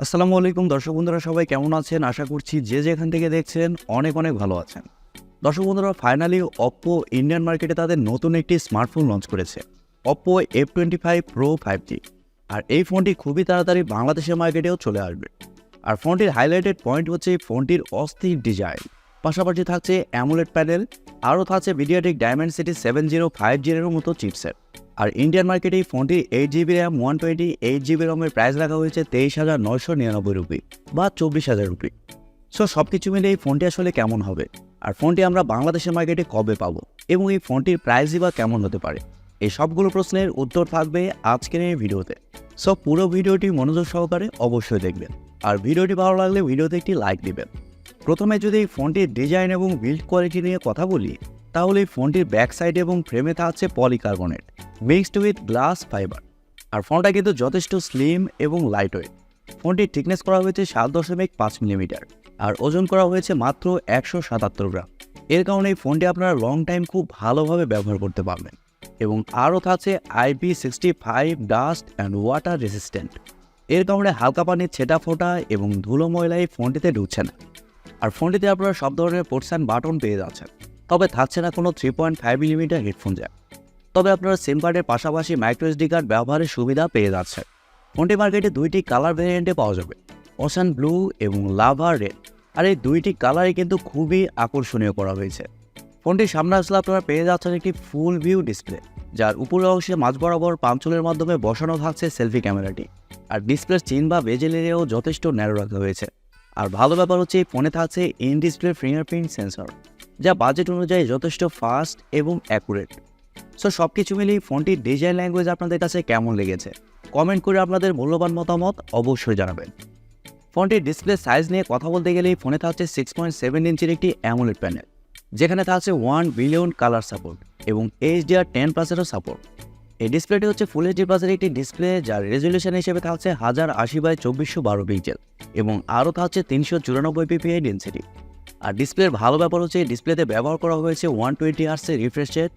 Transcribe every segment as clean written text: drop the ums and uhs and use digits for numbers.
আসসালামু আলাইকুম দর্শক বন্ধুরা, সবাই কেমন আছেন? আশা করছি যে যেখান থেকে দেখছেন অনেক ভালো আছেন। দর্শক বন্ধুরা, ফাইনালি Oppo ইন্ডিয়ান মার্কেটে তাদের নতুন একটি স্মার্টফোন লঞ্চ করেছে, Oppo F25 Pro 5G। আর এই ফোনটি খুবই তাড়াতাড়ি বাংলাদেশের মার্কেটেও চলে আসবে। আর ফোনটির হাইলাইটেড পয়েন্ট হচ্ছে ফোনটির অস্থির ডিজাইন, পাশাপাশি থাকছে AMOLED প্যানেল, আরও থাকছে Mediatek Dimensity 7050 এর মতো চিপসেট। আর ইন্ডিয়ান মার্কেটে এই ফোনটির 8GB RAM 128GB রমের প্রাইস রাখা হয়েছে 23,999 রুপি বা 24,000 রুপি। সো সব কিছু মিলে এই ফোনটি আসলে কেমন হবে, আর ফোনটি আমরা বাংলাদেশের মার্কেটে কবে পাবো, এবং এই ফোনটির প্রাইসই বা কেমন হতে পারে, এই সবগুলো প্রশ্নের উত্তর থাকবে আজকের এই ভিডিওতে। সো পুরো ভিডিওটি মনোযোগ সহকারে অবশ্যই দেখবেন, আর ভিডিওটি ভালো লাগলে ভিডিওতে একটি লাইক দিবেন। প্রথমে যদি এই ফোনটির ডিজাইন এবং বিল্ড কোয়ালিটি নিয়ে কথা বলি, তাহলে এই ফোনটির ব্যাক সাইড এবং ফ্রেমে থাকছে polycarbonate mixed with glass fibre. আর ফোনটা কিন্তু যথেষ্ট স্লিম এবং লাইট ওয়েট। ফোনটির থিকনেস করা হয়েছে 7.5 মিলিমিটার, আর ওজন করা হয়েছে মাত্র 177 গ্রাম। এর কারণে এই ফোনটি আপনারা লং টাইম খুব ভালোভাবে ব্যবহার করতে পারবেন। এবং আরও থাকছে IP65 dust and water resistant. এর কারণে হালকা পানির ছেটা ফোটা এবং ধুলো ময়লা এই ফোনটিতে ঢুকছে না। আর ফোনটিতে আপনারা সব ধরনের পোর্টস অ্যান্ড বাটন পেয়ে যাচ্ছেন, তবে থাকছে না কোনো 3.5 মিলিমিটার হেডফোন জ্যাক। তবে আপনারা সিম কার্ডের পাশাপাশি মাইক্রো এসডি কার্ড ব্যবহারের সুবিধা পেয়ে যাচ্ছেন। ফোনটি মার্কেটে দুইটি কালার ভ্যারিয়েন্টে পাওয়া যাবে, ওশান ব্লু এবং লাভা রেড। আর এই দুইটি কালারই কিন্তু খুবই আকর্ষণীয় করা হয়েছে। ফোনটির সামনে আসলে আপনারা পেয়ে যাচ্ছেন একটি ফুল ভিউ ডিসপ্লে, যার উপরের অংশে মাঝ বরাবর পাঞ্চলের মাধ্যমে বসানো থাকছে সেলফি ক্যামেরাটি। আর ডিসপ্লের চিন বা বেজেল এরিয়াও যথেষ্ট ন্যারো রাখা হয়েছে। আর ভালো ব্যাপার হচ্ছে এই ফোনে থাকছে ইন ডিসপ্লে ফিঙ্গারপ্রিন্ট সেন্সর, যা বাজেট অনুযায়ী যথেষ্ট ফাস্ট এবং অ্যাকুরেট। সো সব কিছু মিলিয়ে ফোনটির ডিজাইন ল্যাঙ্গুয়েজ আপনাদের কাছে কেমন লেগেছে কমেন্ট করে আপনাদের মূল্যবান মতামত অবশ্যই জানাবেন। ফোনটির ডিসপ্লে সাইজ নিয়ে কথা বলতে গেলে এই ফোনে থাকছে 6.7 ইঞ্চির একটি AMOLED প্যানেল, যেখানে থাকছে 1 বিলিয়ন কালার সাপোর্ট এবং HDR10+-এরও সাপোর্ট। এই ডিসপ্লেটি হচ্ছে ফুল এইচডি প্লাসের একটি ডিসপ্লে, যার রেজলিউশন হিসেবে থাকছে 1080x2412 পিক্সেল এবং আরও থাকছে 394 ppi ডেনসিটি। আর ডিসপ্লের ভালো ব্যাপার হচ্ছে ডিসপ্লেতে ব্যবহার করা হয়েছে 120 Hz এর রিফ্রেশ রেট।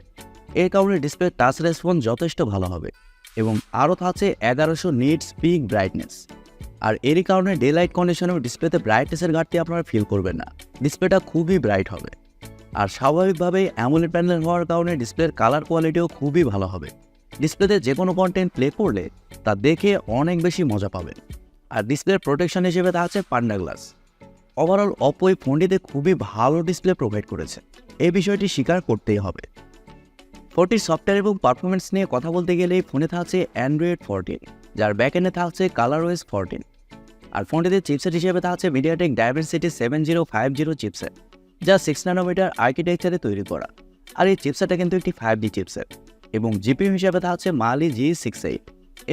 এর কারণে ডিসপ্লের টাচ রেসপন্স যথেষ্ট ভালো হবে এবং আরও থাকছে 1100 নিটস পিক ব্রাইটনেস। আর এরই কারণে ডে লাইট কন্ডিশনেও ডিসপ্লেতে ব্রাইটনেসের ঘাটতি আপনারা ফিল করবেন না, ডিসপ্লেটা খুবই ব্রাইট হবে। আর স্বাভাবিকভাবেই AMOLED প্যানেল হওয়ার কারণে ডিসপ্লের কালার কোয়ালিটিও খুবই ভালো হবে। ডিসপ্লেতে যে কোনো কন্টেন্ট প্লে করলে তা দেখে অনেক বেশি মজা পাবেন। আর ডিসপ্লের প্রোটেকশন হিসেবে থাকছে পান্ডা গ্লাস। ওভারঅল Oppo এই ফোনটিতে খুবই ভালো ডিসপ্লে প্রোভাইড করেছে, এই বিষয়টি স্বীকার করতেই হবে। ফোনটির সফটওয়্যার এবং পারফরমেন্স নিয়ে কথা বলতে গেলে এই ফোনে থাকছে Android 14, যার ব্যাকএন্ডে থাকছে ColorOS 14। আর ফোনটিতে চিপসেট হিসেবে থাকছে Mediatek Dimensity 7050 চিপসেট, যা 6 ন্যানোমিটার আর্কিটেকচারে তৈরি করা। আর এই চিপসেটটা কিন্তু একটি 5G চিপসেট এবং জিপিইউ হিসেবে থাকছে Mali G68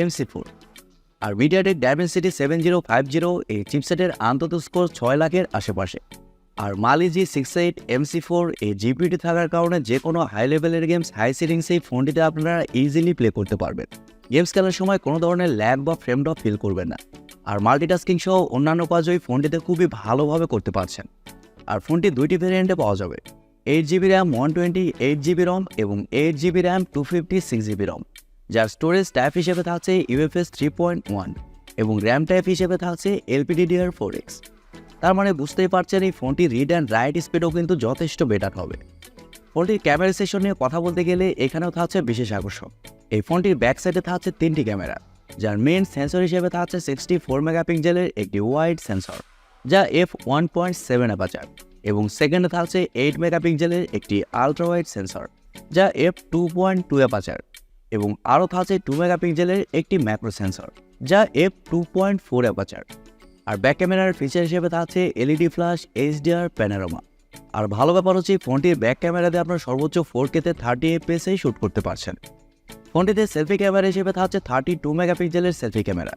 MC4। আর Mediatek Dimensity 7050 এই চিপসেটের অন্তত স্কোর 6 লাখের আশেপাশে। আর Mali G68 MC4 এই জিপিইউটি থাকার কারণে যে কোনো হাই লেভেলের গেমস হাই সেটিংসে এই ফোনটিতে আপনারা ইজিলি প্লে করতে পারবেন। গেমস খেলার সময় কোনো ধরনের ল্যাগ বা ফ্রেম ড্রপ ফিল করবেন না। আর মাল্টিটাস্কিং সহ অন্যান্য কাজও এই ফোনটিতে খুবই ভালোভাবে করতে পারছেন। আর ফোনটি দুইটি ভেরিয়েন্টে পাওয়া যাবে, 8GB RAM 128GB ROM এবং 8GB RAM 256GB ROM, যার স্টোরেজ টাইপ হিসেবে থাকছে UFS 3.1 এবং র্যাম টাইপ হিসেবে থাকছে LPDDR4X। তার মানে বুঝতেই পারছেন এই ফোনটি রিড অ্যান্ড রাইট স্পিডও কিন্তু যথেষ্ট বেটার হবে। ফোনটির ক্যামেরা সেকশন নিয়ে কথা বলতে গেলে এখানেও থাকছে বিশেষ আকর্ষণ। এই ফোনটির ব্যাক সাইডে থাকছে 3টি ক্যামেরা, যার মেইন সেন্সর হিসেবে থাকছে 64 মেগাপিক্সেলের একটি ওয়াইড সেন্সর, যা f1.7 অ্যাপারচার, এবং সেকেন্ডে থাকছে 8 মেগাপিক্সেলের একটি আলট্রা ওয়াইড সেন্সর, যা f2.2 অ্যাপারচার, এবং আরও থাকছে 2 মেগাপিক্সেলের একটি ম্যাক্রো সেন্সর, যা f2.4 অ্যাপারচার। আর ব্যাক ক্যামেরার ফিচার হিসেবে থাকছে এলইডি ফ্ল্যাশ HDR প্যানোরামা। আর ভালো ব্যাপার হচ্ছে ফোনটির ব্যাক ক্যামেরাতে আপনার সর্বোচ্চ 4K-তে 30 fps শ্যুট করতে পারছেন। ফোনটিতে সেলফি ক্যামেরা হিসেবে থাকছে 32 মেগাপিক্সেলের সেলফি ক্যামেরা,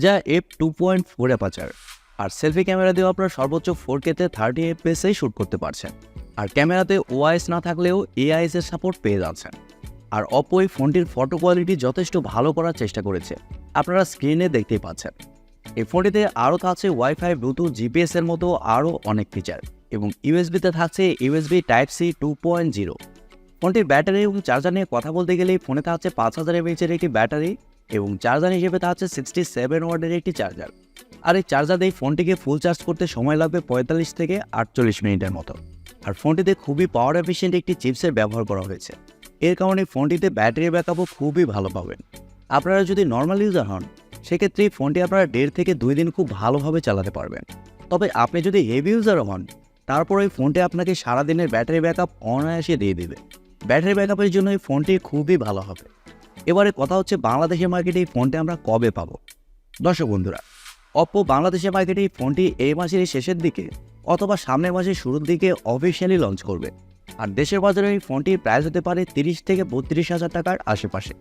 যা f2.4 অ্যাপারচার। আর সেলফি ক্যামেরা দিয়েও আপনার সর্বোচ্চ 4K-তে 30 fps শ্যুট করতে পারছেন। আর ক্যামেরাতে OIS না থাকলেও AIS এর সাপোর্ট পেয়ে যাচ্ছেন। আর Oppo এই ফোনটির ফটো কোয়ালিটি যথেষ্ট ভালো করার চেষ্টা করেছে, আপনারা স্ক্রিনে দেখতেই পাচ্ছেন। এই ফোনটিতে আরও থাকছে ওয়াইফাই, ব্লুটুথ, জিপিএস এর মতো আরও অনেক ফিচার, এবং ইউএসবিতে থাকছে USB Type-C 2.0। ফোনটির ব্যাটারি এবং চার্জার নিয়ে কথা বলতে গেলে ফোনে থাকছে 5000 mAh একটি ব্যাটারি এবং চার্জার হিসেবে থাকছে 67 ওয়াটের একটি চার্জার। আর এই চার্জার দিয়ে ফোনটিকে ফুল চার্জ করতে সময় লাগবে 45 থেকে 48 মিনিটের মতো। আর ফোনটিতে খুবই পাওয়ার এফিশিয়েন্ট একটি চিপসেট ব্যবহার করা হয়েছে। এর কারণে ফোনটিতে ব্যাটারি ব্যাকআপও খুবই ভালো পাবেন। আপনারা যদি নর্মাল ইউজার হন সেক্ষেত্রে ফোনটি আপনারা 1.5 থেকে 2 দিন খুব ভালোভাবে চালাতে পারবেন। তবে আপনি যদি হেভি ইউজার হন তারপর এই ফোনটি আপনাকে সারাদিনের ব্যাটারি ব্যাকআপ অনায়াসে দিয়ে দেবে। ব্যাটারি ব্যাকআপের জন্য এই ফোনটি খুবই ভালো হবে। এবারে কথা হচ্ছে বাংলাদেশের মার্কেটে এই ফোনটি আমরা কবে পাবো। দর্শক বন্ধুরা, অপ্পো বাংলাদেশের মার্কেটে এই ফোনটি এই মাসের শেষের দিকে অথবা সামনের মাসের শুরুর দিকে অফিসিয়ালি লঞ্চ করবে। আর দেশের বাজারে এই ফোনটির প্রাইস হতে পারে 30 থেকে 32 হাজার টাকার আশেপাশে।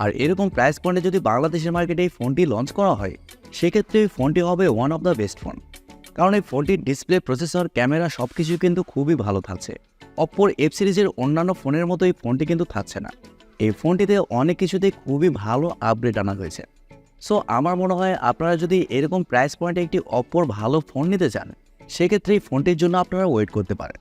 আর এরকম প্রাইস পয়েন্টে যদি বাংলাদেশের মার্কেটে এই ফোনটি লঞ্চ করা হয় সেক্ষেত্রে এই ফোনটি হবে one of the best phone. কারণ এই ফোনটির ডিসপ্লে, প্রসেসর, ক্যামেরা সব কিছু কিন্তু খুবই ভালো থাকছে। অপ্পোর এফ সিরিজের অন্যান্য ফোনের মতো এই ফোনটি কিন্তু থাকছে না। এই ফোনটিতে অনেক কিছুতেই খুবই ভালো আপডেট আনা হয়েছে। সো আমার মনে হয় আপনারা যদি এরকম প্রাইস পয়েন্টে একটি অপ্পোর ভালো ফোন নিতে চান সেক্ষেত্রে এই ফোনটির জন্য আপনারা ওয়েট করতে পারেন।